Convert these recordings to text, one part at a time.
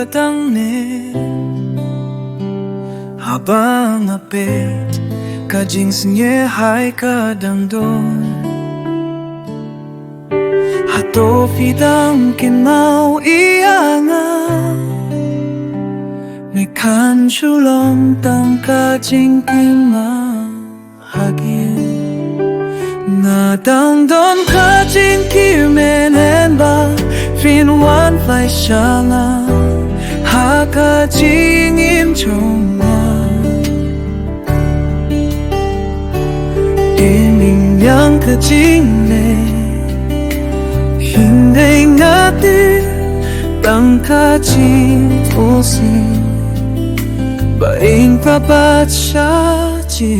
kadangni habang apit kajings nye hai kadangdong hato fidang kinau ianga may kanchulong tang kajing kimahagin na dangdon kajing kimenen ba fin wan fly shala ha kajing im chonga ining yang kajing ne hindi natin tang kajing pusin baing pabat siya ji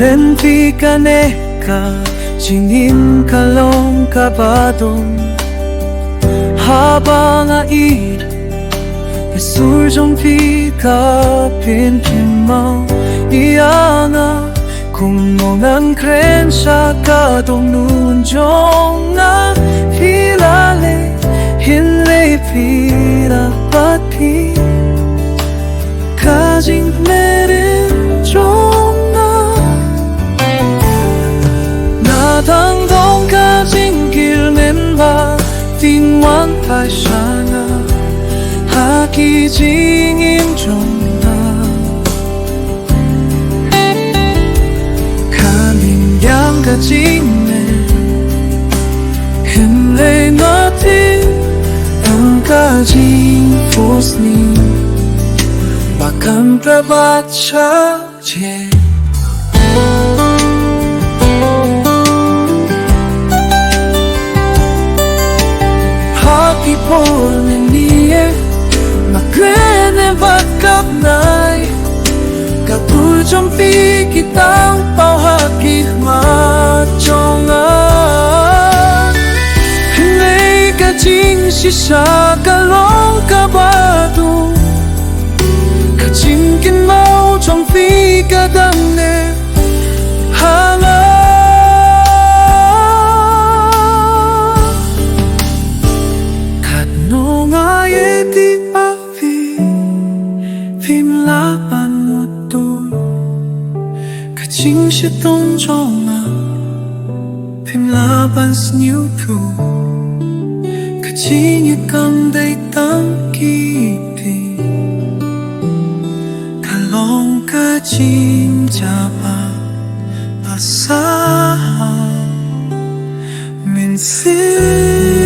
len vi kaneka jingin kalong kabadong habang ait surjong pi kapin mau iana kung mongan kren sa kadong nunjong na filale hinle pira pati kajing merin jong na dangdong kajing kilmen ba tin wan tai shana haki jing im jong na kamin yang kajing ne hinle natin ang kajing fosni bakam prabat siya je Por nie makrene bakap nai kapul jompi kitang pau haki ma chonga hinay kajing sisa kalong kabado kajing kinmau jompi kadang ne hanga kajing siya tong chonga phim laban sniu tu kajing ikang day tang kiti kalong kajing jaba asahan min sin